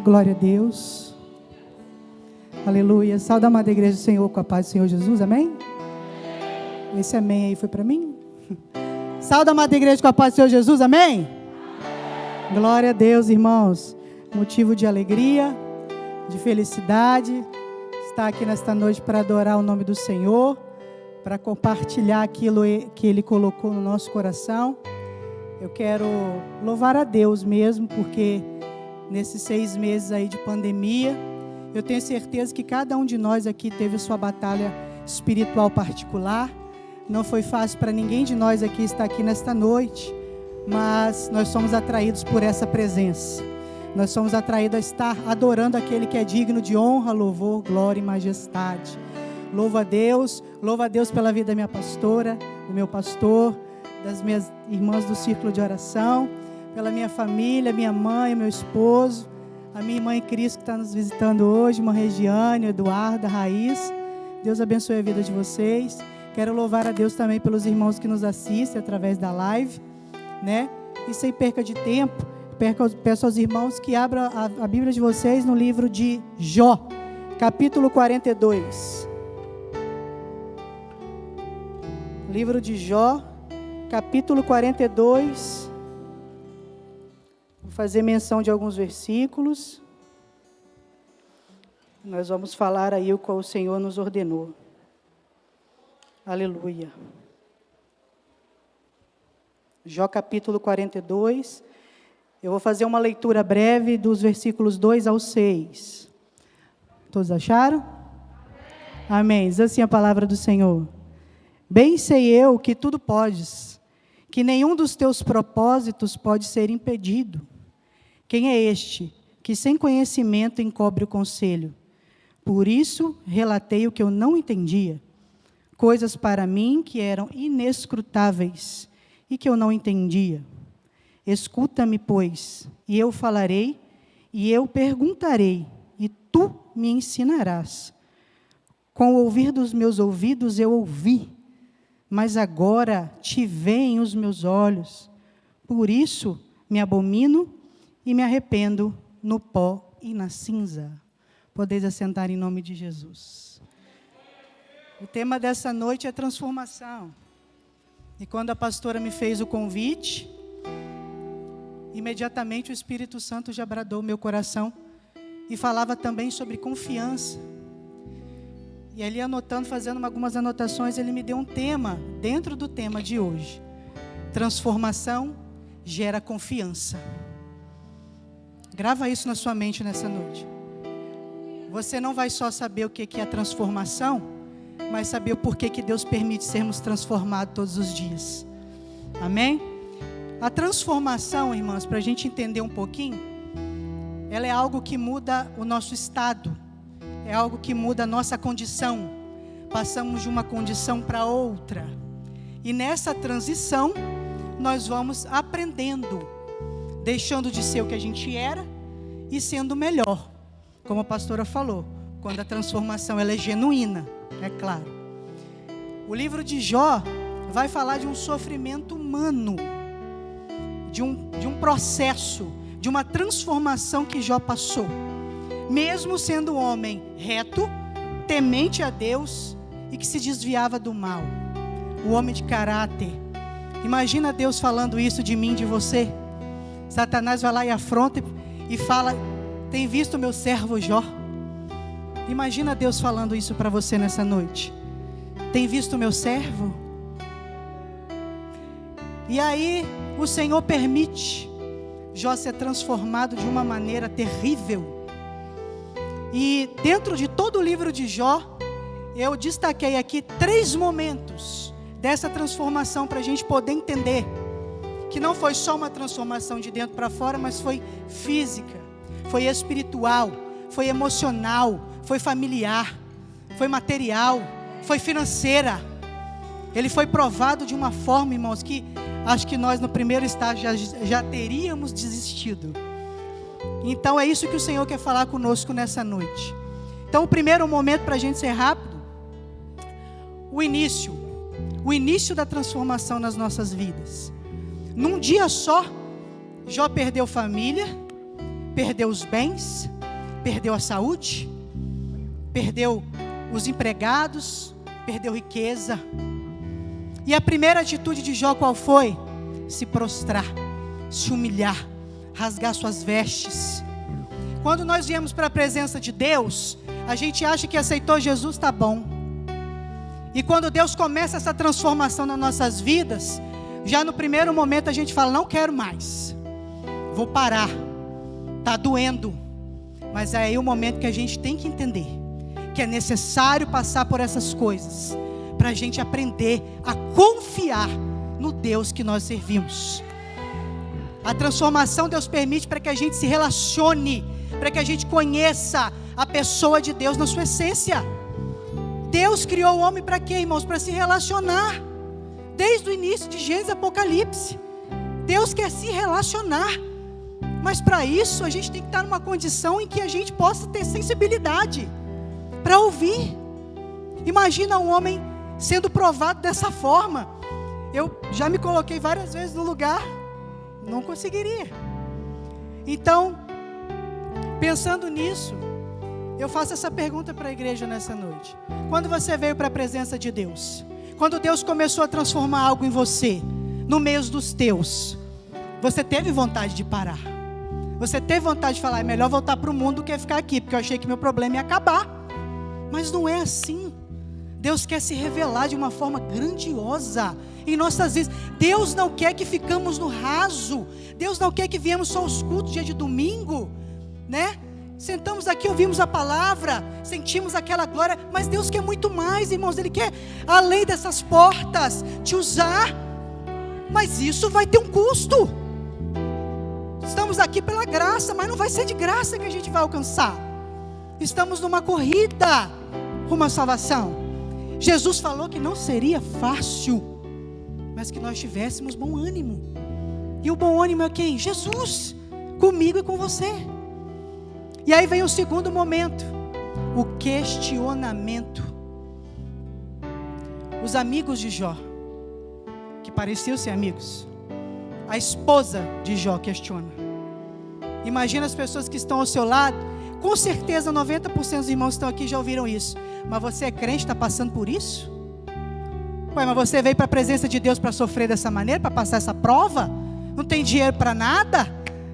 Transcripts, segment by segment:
Glória a Deus. Aleluia. Sauda a amada igreja do Senhor com a paz do Senhor Jesus. Amém? Esse amém aí foi para mim? Sauda a amada igreja com a paz do Senhor Jesus. Amém? Glória a Deus, irmãos. Motivo de alegria, de felicidade, estar aqui nesta noite para adorar o nome do Senhor, para compartilhar aquilo que Ele colocou no nosso coração. Eu quero louvar a Deus mesmo, porque nesses 6 meses aí de pandemia, eu tenho certeza que cada um de nós aqui teve a sua batalha espiritual particular. Não foi fácil para ninguém de nós aqui estar aqui nesta noite, mas nós somos atraídos por essa presença. Nós somos atraídos a estar adorando aquele que é digno de honra, louvor, glória e majestade. Louvo a Deus pela vida da minha pastora, do meu pastor, das minhas irmãs do círculo de oração, pela minha família, minha mãe, meu esposo, a minha irmã em Cristo que está nos visitando hoje, irmã Regiane, Eduardo, a Raiz. Deus abençoe a vida de vocês. Quero louvar a Deus também pelos irmãos que nos assistem através da live, né? E sem perca de tempo, peço aos irmãos que abram a Bíblia de vocês no livro de Jó, capítulo 42. Livro de Jó, capítulo 42. Vou fazer menção de alguns versículos. Nós vamos falar aí o qual o Senhor nos ordenou. Aleluia. Jó capítulo 42. Eu vou fazer uma leitura breve dos versículos 2 ao 6. Todos acharam? Amém. Diz assim a palavra do Senhor. Bem sei eu que tudo podes, que nenhum dos teus propósitos pode ser impedido. Quem é este que sem conhecimento encobre o conselho? Por isso relatei o que eu não entendia, coisas para mim que eram inescrutáveis e que eu não entendia. Escuta-me, pois, e eu falarei, e eu perguntarei, e tu me ensinarás. Com o ouvir dos meus ouvidos eu ouvi, mas agora te veem os meus olhos. Por isso me abomino e me arrependo no pó e na cinza. Podeis assentar em nome de Jesus. O tema dessa noite é transformação. E quando a pastora me fez o convite, imediatamente o Espírito Santo já bradou meu coração e falava também sobre confiança. E ali anotando, fazendo algumas anotações, ele me deu um tema dentro do tema de hoje. Transformação gera confiança. Grava isso na sua mente nessa noite. Você não vai só saber o que é transformação, mas saber o porquê que Deus permite sermos transformados todos os dias. Amém? A transformação, irmãos, para a gente entender um pouquinho, ela é algo que muda o nosso estado, é algo que muda a nossa condição. Passamos de uma condição para outra. E nessa transição, nós vamos aprendendo, deixando de ser o que a gente era e sendo melhor. Como a pastora falou, quando a transformação ela é genuína, é claro. O livro de Jó vai falar de um sofrimento humano, de um processo, de uma transformação que Jó passou. Mesmo sendo um homem reto, temente a Deus e que se desviava do mal. O homem de caráter. Imagina Deus falando isso de mim, de você. Satanás vai lá e afronta e fala: tem visto o meu servo Jó? Imagina Deus falando isso para você nessa noite. Tem visto o meu servo? E aí o Senhor permite Jó ser transformado de uma maneira terrível. E dentro de todo o livro de Jó, eu destaquei aqui 3 momentos dessa transformação para a gente poder entender que não foi só uma transformação de dentro para fora, mas foi física, foi espiritual, foi emocional, foi familiar, foi material, foi financeira. Ele foi provado de uma forma, irmãos, que acho que nós no primeiro estágio já teríamos desistido. Então é isso que o Senhor quer falar conosco nessa noite. Então o primeiro momento, para a gente ser rápido, o início da transformação nas nossas vidas. Num dia só, Jó perdeu família, perdeu os bens, perdeu a saúde, perdeu os empregados, perdeu riqueza. E a primeira atitude de Jó qual foi? Se prostrar, se humilhar, rasgar suas vestes. Quando nós viemos para a presença de Deus, a gente acha que aceitou Jesus, está bom. E quando Deus começa essa transformação nas nossas vidas, já no primeiro momento a gente fala, não quero mais, vou parar, está doendo. Mas é aí o momento que a gente tem que entender que é necessário passar por essas coisas, para a gente aprender a confiar no Deus que nós servimos. A transformação Deus permite para que a gente se relacione, para que a gente conheça a pessoa de Deus na sua essência. Deus criou o homem para quê, irmãos? Para se relacionar. Desde o início de Gênesis e Apocalipse, Deus quer se relacionar. Mas para isso a gente tem que estar numa condição em que a gente possa ter sensibilidade para ouvir. Imagina um homem sendo provado dessa forma. Eu já me coloquei várias vezes no lugar, não conseguiria. Então, pensando nisso, eu faço essa pergunta para a igreja nessa noite. Quando você veio para a presença de Deus, quando Deus começou a transformar algo em você, no meio dos teus, você teve vontade de parar? Você teve vontade de falar, é melhor voltar para o mundo do que ficar aqui, porque eu achei que meu problema ia acabar. Mas não é assim. Deus quer se revelar de uma forma grandiosa em nossas vidas. Deus não quer que ficamos no raso. Deus não quer que viemos só aos cultos dia de domingo, né? Sentamos aqui, ouvimos a palavra, sentimos aquela glória, mas Deus quer muito mais, irmãos. Ele quer, além dessas portas, te usar, mas isso vai ter um custo. Estamos aqui pela graça, mas não vai ser de graça que a gente vai alcançar. Estamos numa corrida rumo à salvação. Jesus falou que não seria fácil, mas que nós tivéssemos bom ânimo. E o bom ânimo é quem? Jesus, comigo e com você. E aí vem o segundo momento, o questionamento. Os amigos de Jó, que pareciam ser amigos, a esposa de Jó questiona. Imagina as pessoas que estão ao seu lado. Com certeza 90% dos irmãos que estão aqui já ouviram isso. Mas você é crente, está passando por isso? Ué, mas você veio para a presença de Deus para sofrer dessa maneira, para passar essa prova? Não tem dinheiro para nada?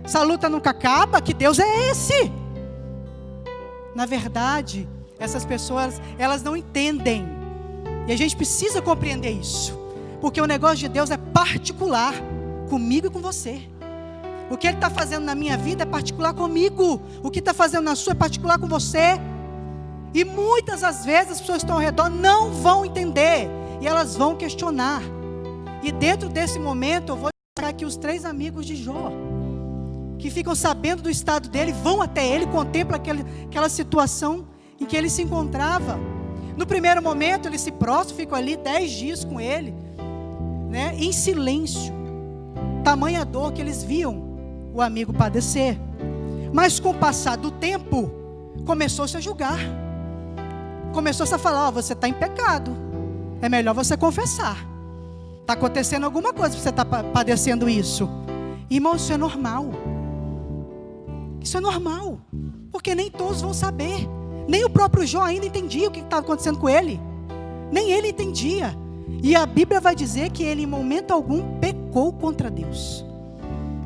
Essa luta nunca acaba? Que Deus é esse? Na verdade, essas pessoas, elas não entendem. E a gente precisa compreender isso. Porque o negócio de Deus é particular, comigo e com você. O que Ele está fazendo na minha vida é particular comigo. O que está fazendo na sua é particular com você. E muitas das vezes as pessoas que estão ao redor não vão entender. E elas vão questionar. E dentro desse momento eu vou mostrar aqui os 3 amigos de Jó, que ficam sabendo do estado dele, vão até ele, contemplam aquela situação em que ele se encontrava. No primeiro momento eles se prostram, ficam ali 10 dias com ele, né, em silêncio. Tamanha dor que eles viam o amigo padecer. Mas com o passar do tempo, começou-se a julgar. Começou-se a falar, você está em pecado, é melhor você confessar. Está acontecendo alguma coisa para você estar padecendo isso. Irmão, isso é normal. Isso é normal, porque nem todos vão saber. Nem o próprio Jó ainda entendia o que estava acontecendo com ele. Nem ele entendia. E a Bíblia vai dizer que ele em momento algum pecou contra Deus.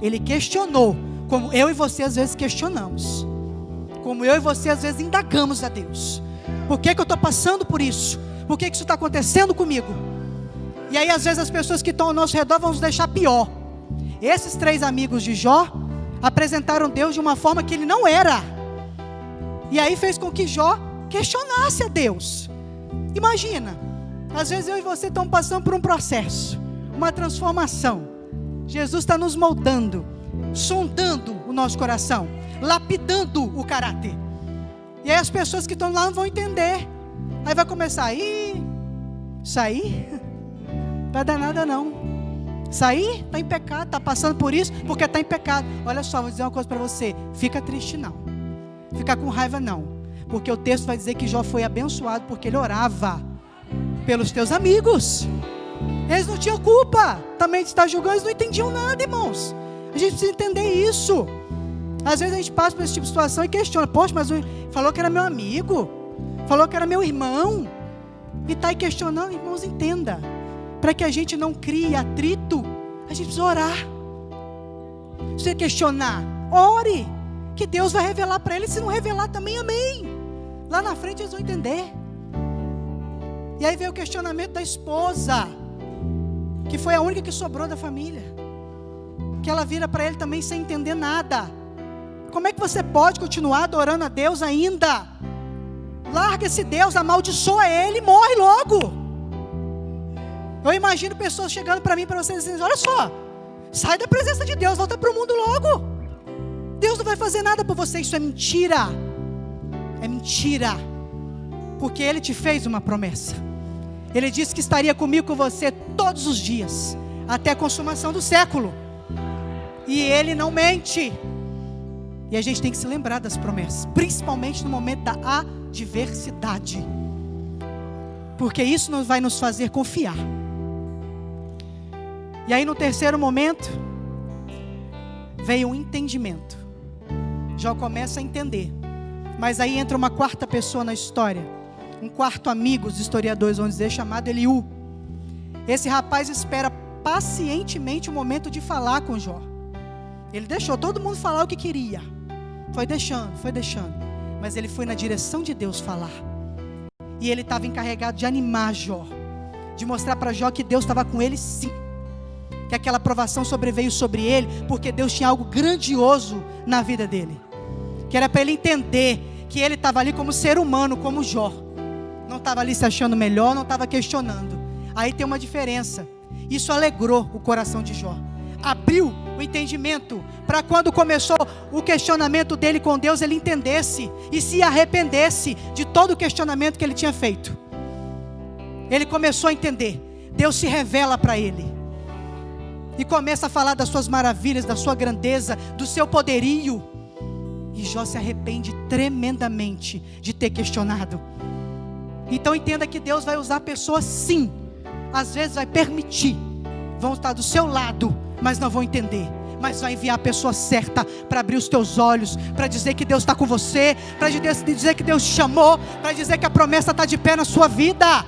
Ele questionou, como eu e você às vezes questionamos, como eu e você às vezes indagamos a Deus. Por que eu estou passando por isso? Por que isso está acontecendo comigo? E aí às vezes as pessoas que estão ao nosso redor vão nos deixar pior. Esses 3 amigos de Jó apresentaram Deus de uma forma que ele não era. E aí fez com que Jó questionasse a Deus. Imagina, às vezes eu e você estamos passando por um processo, uma transformação. Jesus está nos moldando, sondando o nosso coração, lapidando o caráter. E aí as pessoas que estão lá não vão entender. Aí vai começar, isso aí vai dar nada não. Isso aí está em pecado, está passando por isso porque está em pecado. Olha só, vou dizer uma coisa para você, fica triste não, fica com raiva não, porque o texto vai dizer que Jó foi abençoado porque ele orava pelos teus amigos. Eles não tinham culpa também de estar julgando, eles não entendiam nada, irmãos. A gente precisa entender isso. Às vezes a gente passa por esse tipo de situação e questiona: poxa, mas falou que era meu amigo, falou que era meu irmão, e está aí questionando. Irmãos, entenda, para que a gente não crie atrito, a gente precisa orar. Se você questionar, ore, que Deus vai revelar para ele. Se não revelar também, amém. Lá na frente eles vão entender. E aí veio o questionamento da esposa, que foi a única que sobrou da família, que ela vira para ele também sem entender nada. Como é que você pode continuar adorando a Deus ainda? Larga esse Deus, amaldiçoa ele e morre logo. Eu imagino pessoas chegando para mim, para vocês, dizendo: olha só, sai da presença de Deus, volta para o mundo logo. Deus não vai fazer nada por você. Isso é mentira. É mentira. Porque Ele te fez uma promessa. Ele disse que estaria comigo, com você, todos os dias, até a consumação do século. E Ele não mente. E a gente tem que se lembrar das promessas, principalmente no momento da adversidade, porque isso vai nos fazer confiar. E aí no terceiro momento, veio um entendimento. Jó começa a entender. Mas aí entra uma quarta pessoa na história, um quarto amigo, os historiadores vão dizer, chamado Eliú. Esse rapaz espera pacientemente o momento de falar com Jó. Ele deixou todo mundo falar o que queria. Foi deixando. Mas ele foi na direção de Deus falar. E ele estava encarregado de animar Jó, de mostrar para Jó que Deus estava com ele sim. Que aquela provação sobreveio sobre ele, porque Deus tinha algo grandioso na vida dele. Que era para ele entender que ele estava ali como ser humano, como Jó. Não estava ali se achando melhor, não estava questionando. Aí tem uma diferença. Isso alegrou o coração de Jó. Abriu o entendimento para quando começou o questionamento dele com Deus, ele entendesse e se arrependesse de todo o questionamento que ele tinha feito. Ele começou a entender. Deus se revela para ele e começa a falar das suas maravilhas, da sua grandeza, do seu poderio. E Jó se arrepende tremendamente de ter questionado. Então entenda que Deus vai usar pessoas sim. Às vezes vai permitir, vão estar do seu lado, mas não vão entender. Mas vai enviar a pessoa certa para abrir os teus olhos, para dizer que Deus está com você, para dizer que Deus te chamou, para dizer que a promessa está de pé na sua vida.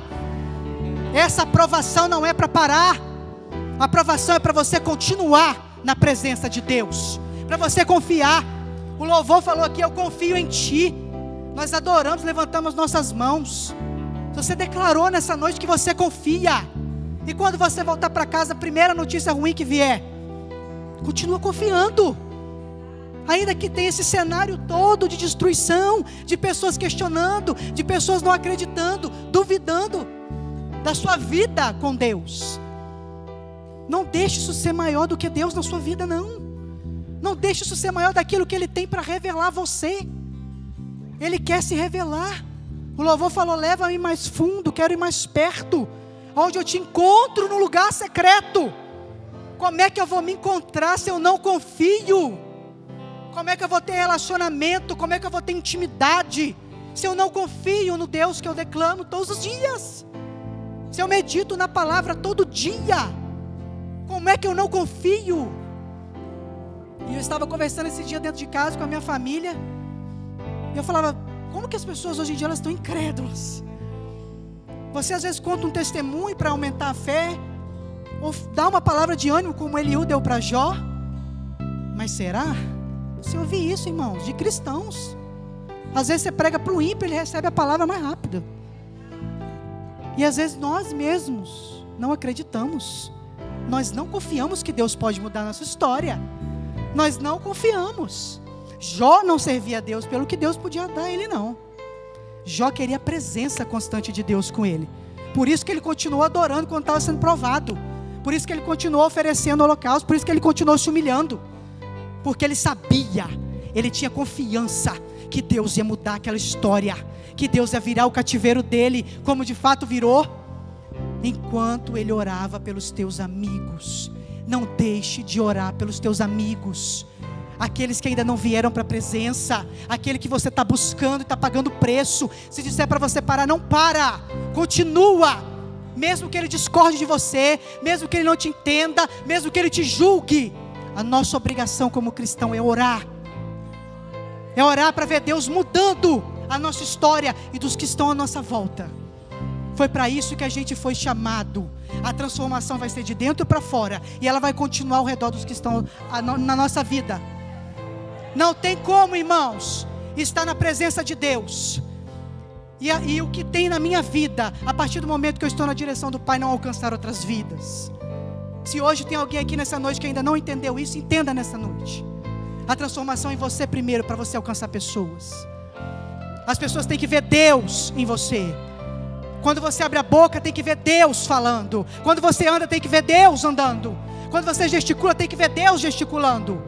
Essa aprovação não é para parar. A aprovação é para você continuar na presença de Deus, para você confiar. O louvor falou aqui: eu confio em Ti. Nós adoramos, levantamos nossas mãos. Você declarou nessa noite que você confia. E quando você voltar para casa, a primeira notícia ruim que vier, continua confiando. Ainda que tenha esse cenário todo de destruição, de pessoas questionando, de pessoas não acreditando, duvidando da sua vida com Deus. Não deixe isso ser maior do que Deus na sua vida, não. Não deixe isso ser maior daquilo que Ele tem para revelar a você. Ele quer se revelar. O louvor falou: leva-me mais fundo, quero ir mais perto, onde eu te encontro no lugar secreto. Como é que eu vou me encontrar se eu não confio? Como é que eu vou ter relacionamento? Como é que eu vou ter intimidade se eu não confio no Deus que eu declamo todos os dias? Se eu medito na palavra todo dia, como é que eu não confio? E eu estava conversando esse dia dentro de casa com a minha família, e eu falava: como que as pessoas hoje em dia elas estão incrédulas? Você às vezes conta um testemunho para aumentar a fé, ou dá uma palavra de ânimo como Eliú deu para Jó. Mas será? Você ouve isso, irmãos, de cristãos. Às vezes você prega para o ímpio, ele recebe a palavra mais rápido. E às vezes nós mesmos não acreditamos. Nós não confiamos que Deus pode mudar a nossa história. Nós não confiamos. Jó não servia a Deus pelo que Deus podia dar a ele, não. Jó queria a presença constante de Deus com ele. Por isso que ele continuou adorando quando estava sendo provado. Por isso que ele continuou oferecendo holocausto. Por isso que ele continuou se humilhando. Porque ele sabia, ele tinha confiança que Deus ia mudar aquela história, que Deus ia virar o cativeiro dele, como de fato virou. Enquanto ele orava pelos teus amigos, não deixe de orar pelos teus amigos, aqueles que ainda não vieram para a presença, aquele que você está buscando e está pagando preço. Se disser para você parar, não para, continua, mesmo que ele discorde de você, mesmo que ele não te entenda, mesmo que ele te julgue. A nossa obrigação como cristão é orar, É orar para ver Deus mudando a nossa história e dos que estão à nossa volta. Foi para isso que a gente foi chamado. A transformação vai ser de dentro para fora, e ela vai continuar ao redor dos que estão na nossa vida. Não tem como, irmãos, estar na presença de Deus e o que tem na minha vida, a partir do momento que eu estou na direção do Pai, não alcançar outras vidas. Se hoje tem alguém aqui nessa noite que ainda não entendeu isso, entenda nessa noite. A transformação em você primeiro, para você alcançar pessoas. As pessoas têm que ver Deus em você. Quando você abre a boca, tem que ver Deus falando. Quando você anda, tem que ver Deus andando. Quando você gesticula, tem que ver Deus gesticulando.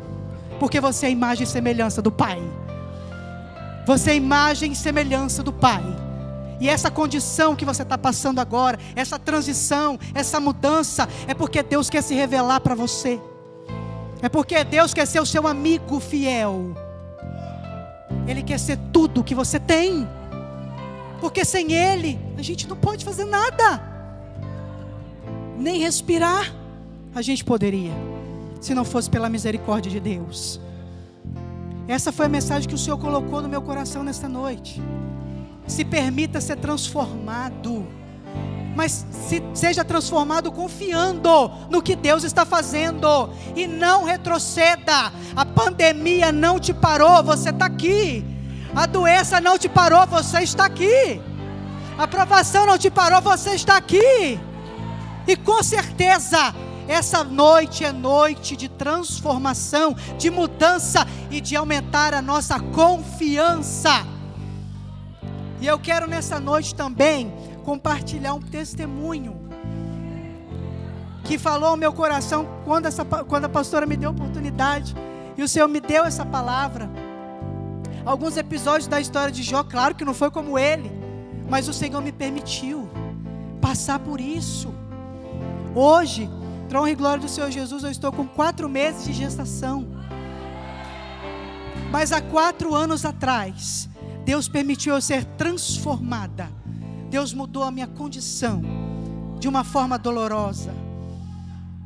Porque você é a imagem e semelhança do Pai. Você é a imagem e semelhança do Pai. E essa condição que você está passando agora, essa transição, essa mudança, é porque Deus quer se revelar para você. É porque Deus quer ser o seu amigo fiel. Ele quer ser tudo que você tem. Porque sem Ele, a gente não pode fazer nada. Nem respirar a gente poderia, se não fosse pela misericórdia de Deus. Essa foi a mensagem que o Senhor colocou no meu coração nesta noite. Se permita ser transformado, mas seja transformado confiando no que Deus está fazendo, e não retroceda. A pandemia não te parou, você está aqui. A doença não te parou, você está aqui. A provação não te parou, você está aqui. E com certeza, essa noite é noite de transformação, de mudança e de aumentar a nossa confiança. E eu quero nessa noite também compartilhar um testemunho que falou ao meu coração quando a pastora me deu a oportunidade e o Senhor me deu essa palavra. Alguns episódios da história de Jó, claro que não foi como ele, mas o Senhor me permitiu passar por isso. Hoje, para a honra e glória do Senhor Jesus, eu estou com 4 meses de gestação. Mas há 4 anos atrás, Deus permitiu eu ser transformada. Deus mudou a minha condição de uma forma dolorosa.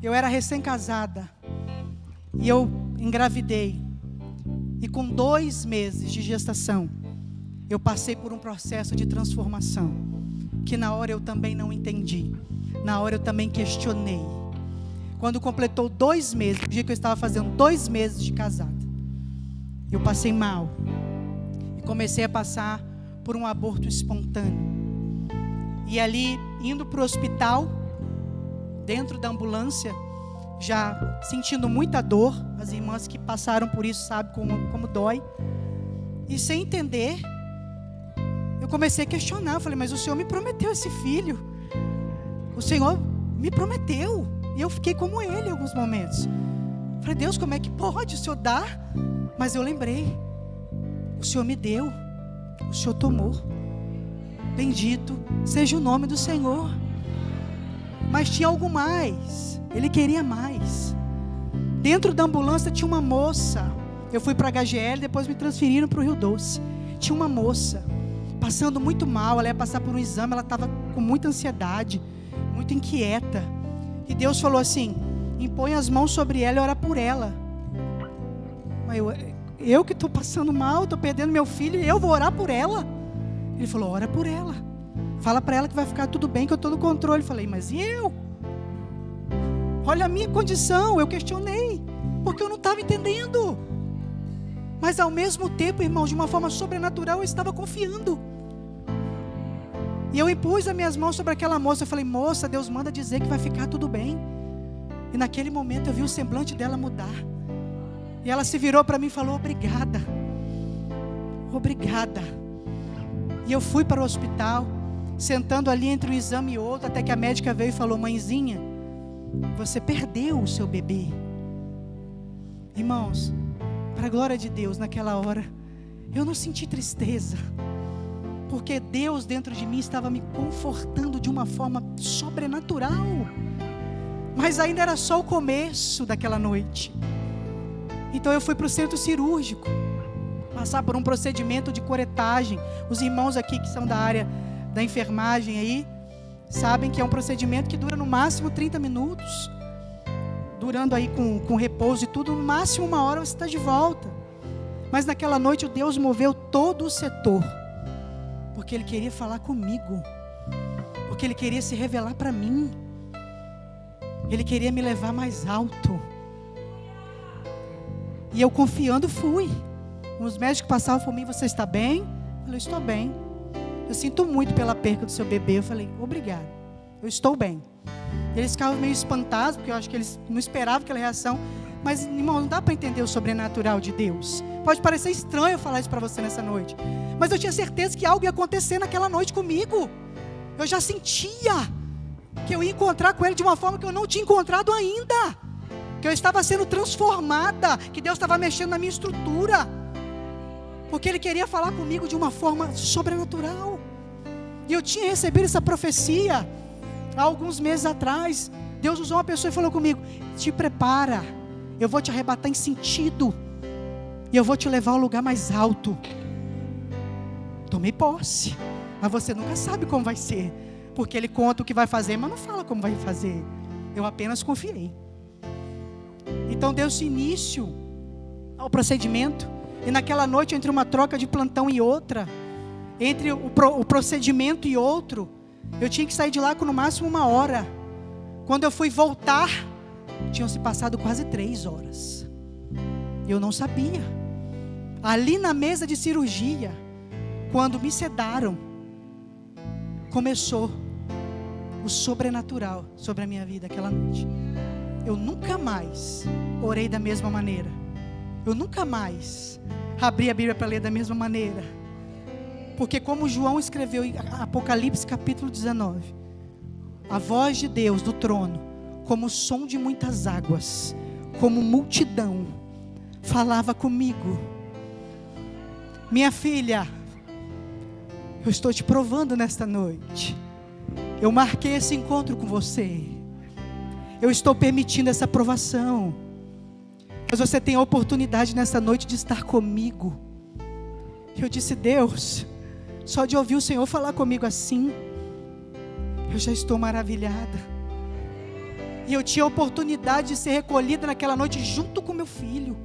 Eu era recém-casada e eu engravidei. E com 2 meses de gestação, eu passei por um processo de transformação, que na hora eu também não entendi. Na hora eu também questionei. Quando completou 2 meses, no dia que eu estava fazendo 2 meses de casada, eu passei mal. E comecei a passar por um aborto espontâneo. E ali, indo para o hospital, dentro da ambulância, já sentindo muita dor, as irmãs que passaram por isso sabem como dói, e sem entender, eu comecei a questionar. Eu falei, mas o Senhor me prometeu esse filho, o Senhor me prometeu, e eu fiquei como ele em alguns momentos. Eu falei, Deus, como é que pode? O Senhor dá? Mas eu lembrei, o Senhor me deu, o Senhor tomou, bendito seja o nome do Senhor. Mas tinha algo mais, Ele queria mais. Dentro da ambulância tinha uma moça. Eu fui para a HGL, depois me transferiram para o Rio Doce. Tinha uma moça passando muito mal, ela ia passar por um exame, ela estava com muita ansiedade, muito inquieta. E Deus falou assim, impõe as mãos sobre ela e ora por ela. Mas eu que estou passando mal, estou perdendo meu filho, e eu vou orar por ela? Ele falou, ora por ela. Fala para ela que vai ficar tudo bem, que eu estou no controle. Eu falei, mas e eu? Olha a minha condição. Eu questionei, porque eu não estava entendendo. Mas ao mesmo tempo, irmão, de uma forma sobrenatural, eu estava confiando. E eu impus as minhas mãos sobre aquela moça. Eu falei, moça, Deus manda dizer que vai ficar tudo bem. E naquele momento eu vi o semblante dela mudar. E ela se virou para mim e falou, obrigada. Obrigada. E eu fui para o hospital, sentando ali entre um exame e outro, até que a médica veio e falou, mãezinha, você perdeu o seu bebê. Irmãos, para a glória de Deus, naquela hora, eu não senti tristeza, porque Deus dentro de mim estava me confortando de uma forma sobrenatural. Mas ainda era só o começo daquela noite. Então eu fui para o centro cirúrgico, passar por um procedimento de curetagem. Os irmãos aqui que são da área da enfermagem aí, sabem que é um procedimento que dura no máximo 30 minutos, durando aí com repouso e tudo, no máximo 1 hora você está de volta. Mas naquela noite Deus moveu todo o setor, porque Ele queria falar comigo, porque Ele queria se revelar para mim, Ele queria me levar mais alto. E eu confiando fui. Os médicos passavam por mim: você está bem? Eu falei: estou bem. Eu sinto muito pela perca do seu bebê. Eu falei: obrigado, eu estou bem. Eles ficavam meio espantados, porque eu acho que eles não esperavam aquela reação. Mas, irmão, não dá para entender o sobrenatural de Deus. Pode parecer estranho eu falar isso para você nessa noite, mas eu tinha certeza que algo ia acontecer naquela noite comigo. Eu já sentia que eu ia encontrar com Ele de uma forma que eu não tinha encontrado ainda, que eu estava sendo transformada, que Deus estava mexendo na minha estrutura, porque Ele queria falar comigo de uma forma sobrenatural. E eu tinha recebido essa profecia há alguns meses atrás. Deus usou uma pessoa e falou comigo: te prepara, eu vou te arrebatar em sentido, e eu vou te levar ao lugar mais alto. Tomei posse, mas você nunca sabe como vai ser, porque Ele conta o que vai fazer, mas não fala como vai fazer. Eu apenas confiei. Então deu-se início ao procedimento, e naquela noite, entre uma troca de plantão e outra, entre o procedimento e outro, eu tinha que sair de lá com no máximo 1 hora. Quando eu fui voltar, tinham se passado quase 3 horas. Eu não sabia. Ali na mesa de cirurgia, quando me sedaram, começou o sobrenatural sobre a minha vida aquela noite. Eu nunca mais orei da mesma maneira. Eu nunca mais abri a Bíblia para ler da mesma maneira. Porque como João escreveu em Apocalipse capítulo 19, a voz de Deus do trono, como o som de muitas águas, como multidão, falava comigo: minha filha, eu estou te provando nesta noite. Eu marquei esse encontro com você. Eu estou permitindo essa provação, mas você tem a oportunidade nessa noite de estar comigo. Eu disse: Deus, só de ouvir o Senhor falar comigo assim, eu já estou maravilhada. E eu tinha a oportunidade de ser recolhida naquela noite junto com meu filho.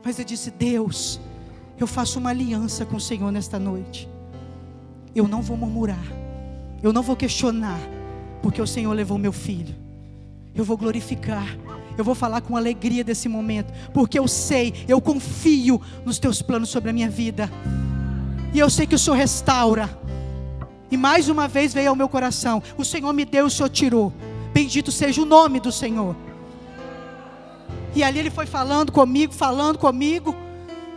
Mas eu disse: Deus, eu faço uma aliança com o Senhor nesta noite. Eu não vou murmurar, eu não vou questionar, porque o Senhor levou meu filho. Eu vou glorificar, eu vou falar com alegria desse momento, porque eu sei, eu confio nos teus planos sobre a minha vida. E eu sei que o Senhor restaura. E mais uma vez veio ao meu coração: o Senhor me deu, o Senhor tirou. Bendito seja o nome do Senhor. E ali Ele foi falando comigo.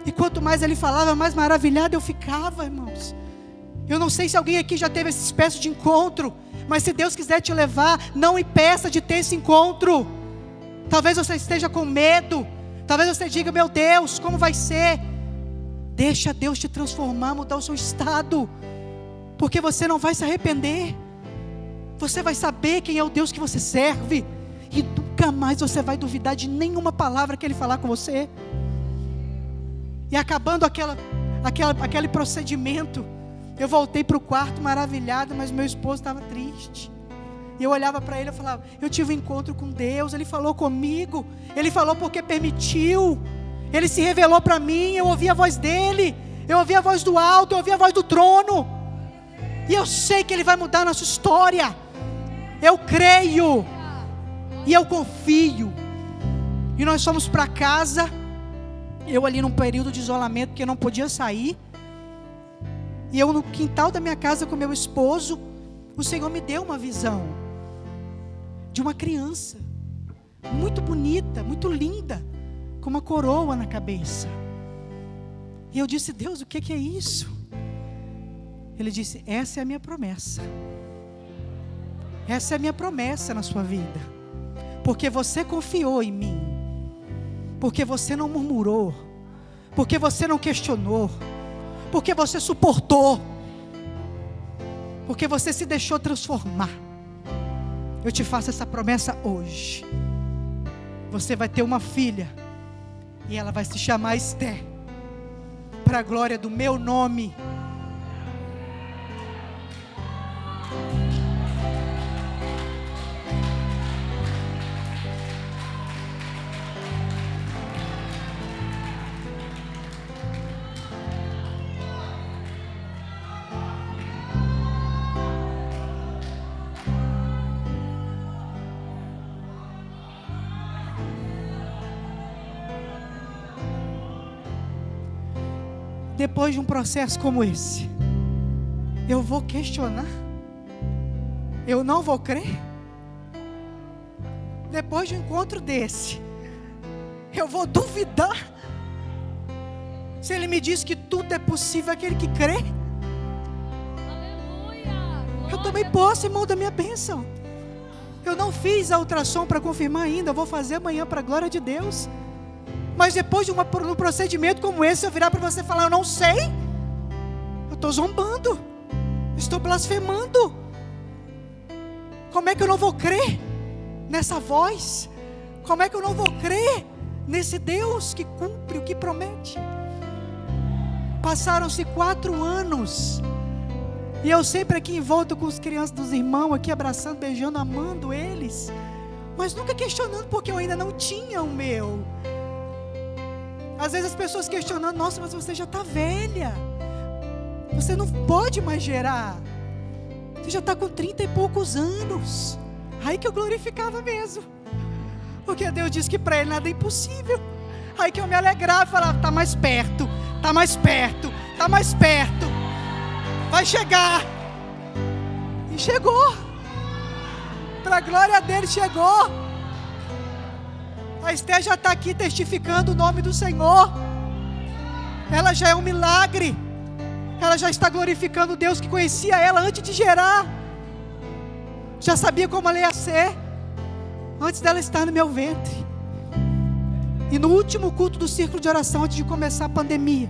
E quanto mais Ele falava, mais maravilhado eu ficava, irmãos. Eu não sei se alguém aqui já teve essa espécie de encontro, mas se Deus quiser te levar, não impeça de ter esse encontro. Talvez você esteja com medo, talvez você diga: meu Deus, como vai ser? Deixa Deus te transformar, mudar o seu estado, porque você não vai se arrepender. Você vai saber quem é o Deus que você serve, e nunca mais você vai duvidar de nenhuma palavra que Ele falar com você. E acabando aquele procedimento, eu voltei para o quarto maravilhado, mas meu esposo estava triste. E eu olhava para ele e falava: eu tive um encontro com Deus, Ele falou comigo, Ele falou porque permitiu, Ele se revelou para mim, eu ouvi a voz dEle, eu ouvi a voz do alto, eu ouvi a voz do trono. E eu sei que Ele vai mudar a nossa história. Eu creio e eu confio. E nós fomos para casa, eu ali num período de isolamento, porque eu não podia sair. E eu no quintal da minha casa com meu esposo, o Senhor me deu uma visão de uma criança muito bonita, muito linda, com uma coroa na cabeça. E eu disse: Deus, o que é isso? Ele disse: essa é a minha promessa. Essa é a minha promessa na sua vida, porque você confiou em mim, porque você não murmurou, porque você não questionou, porque você suportou, porque você se deixou transformar. Eu te faço essa promessa hoje. Você vai ter uma filha, e ela vai se chamar Esther, para a glória do meu nome. depois de um processo como esse, eu vou questionar? Eu não vou crer? Depois de um encontro desse, eu vou duvidar? Se Ele me diz que tudo é possível aquele que crê? Eu tomei posse, irmão, da minha bênção. Eu não fiz a ultrassom para confirmar ainda. Eu vou fazer amanhã para a glória de Deus. Mas depois de um procedimento como esse, eu virar para você e falar: eu não sei. Eu estou zombando. Eu estou blasfemando. Como é que eu não vou crer nessa voz? Como é que eu não vou crer nesse Deus que cumpre o que promete? Passaram-se 4 anos. E eu sempre aqui envolto com as crianças dos irmãos, aqui abraçando, beijando, amando eles, mas nunca questionando, porque eu ainda não tinha o meu. Às vezes as pessoas questionando: nossa, mas você já está velha, você não pode mais gerar, você já está com 30 e poucos anos. Aí que eu glorificava mesmo, porque Deus disse que para Ele nada é impossível. Aí que eu me alegrava e falava: está mais perto, está mais perto, está mais perto, vai chegar. E chegou. Para a glória dele, chegou. A Esther já está aqui testificando o nome do Senhor. Ela já é um milagre. Ela já está glorificando o Deus que conhecia ela antes de gerar. Já sabia como ela ia ser antes dela estar no meu ventre. E no último culto do círculo de oração, antes de começar a pandemia,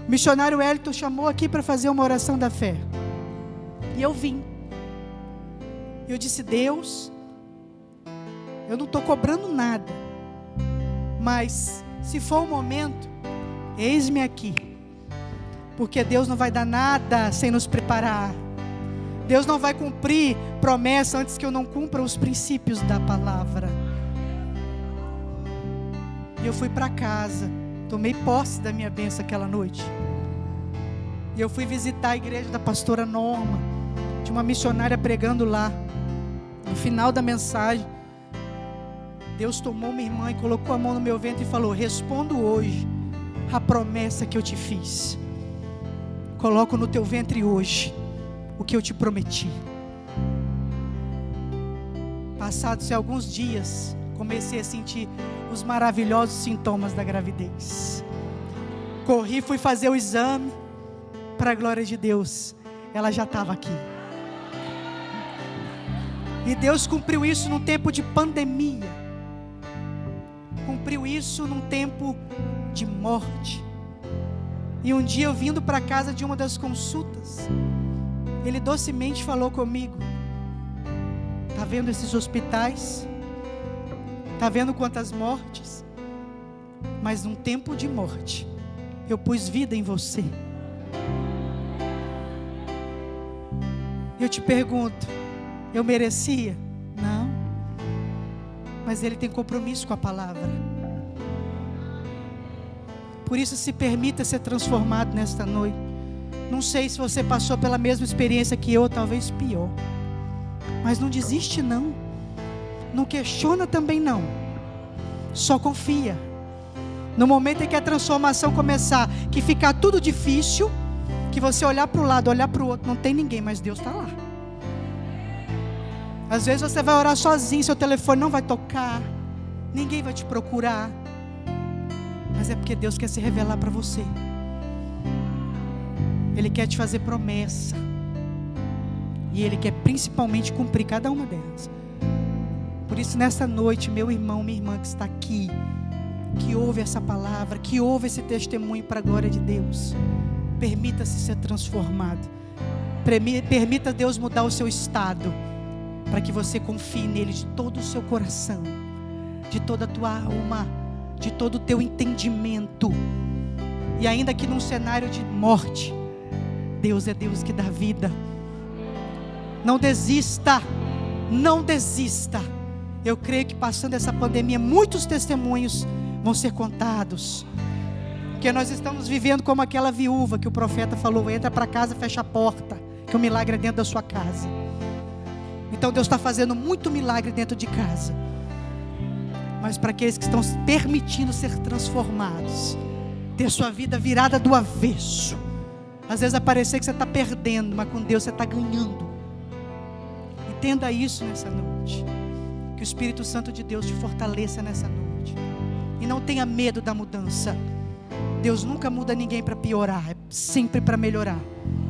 o missionário Wellington chamou aqui para fazer uma oração da fé. E eu vim. Eu disse: Deus, eu não estou cobrando nada, mas se for o momento, eis-me aqui. Porque Deus não vai dar nada sem nos preparar. Deus não vai cumprir promessa antes que eu não cumpra os princípios da palavra. E eu fui para casa, tomei posse da minha bênção aquela noite. E eu fui visitar a igreja da pastora Norma, de uma missionária pregando lá. No final da mensagem, Deus tomou minha irmã e colocou a mão no meu ventre e falou: respondo hoje a promessa que eu te fiz. Coloco no teu ventre hoje o que eu te prometi. Passados-se alguns dias, comecei a sentir os maravilhosos sintomas da gravidez. Corri, fui fazer o exame. Para a glória de Deus, ela já estava aqui. E Deus cumpriu isso num tempo de pandemia. Cumpriu isso num tempo de morte. E um dia eu vindo para casa de uma das consultas, Ele docemente falou comigo: está vendo esses hospitais? Está vendo quantas mortes? Mas num tempo de morte, eu pus vida em você. Eu te pergunto, eu merecia? Não. Mas Ele tem compromisso com a palavra. Por isso, se permita ser transformado nesta noite. Não sei se você passou pela mesma experiência que eu, talvez pior. Mas não desiste não. Não questiona também não. Só confia. No momento em que a transformação começar, que ficar tudo difícil, que você olhar para o lado, olhar para o outro, não tem ninguém, mas Deus está lá. Às vezes você vai orar sozinho, seu telefone não vai tocar, ninguém vai te procurar, mas é porque Deus quer se revelar para você. Ele quer te fazer promessa, e Ele quer principalmente cumprir cada uma delas. Por isso, nessa noite, meu irmão, minha irmã que está aqui, que ouve essa palavra, que ouve esse testemunho para a glória de Deus, permita-se ser transformado. Permita Deus mudar o seu estado, para que você confie nele de todo o seu coração, de toda a tua alma, de todo o teu entendimento. E ainda que num cenário de morte, Deus é Deus que dá vida. Não desista, não desista. Eu creio que passando essa pandemia, muitos testemunhos vão ser contados. Porque nós estamos vivendo como aquela viúva que o profeta falou: entra para casa, fecha a porta, que o milagre é dentro da sua casa. Então Deus está fazendo muito milagre dentro de casa. Mas para aqueles que estão se permitindo ser transformados, ter sua vida virada do avesso. Às vezes vai parecer que você está perdendo, mas com Deus você está ganhando. Entenda isso nessa noite. Que o Espírito Santo de Deus te fortaleça nessa noite. E não tenha medo da mudança. Deus nunca muda ninguém para piorar, é sempre para melhorar.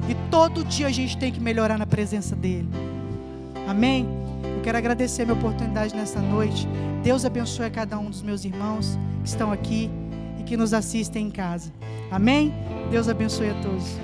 E todo dia a gente tem que melhorar na presença dEle. Amém? Eu quero agradecer a minha oportunidade nessa noite. Deus abençoe a cada um dos meus irmãos que estão aqui e que nos assistem em casa. Amém? Deus abençoe a todos.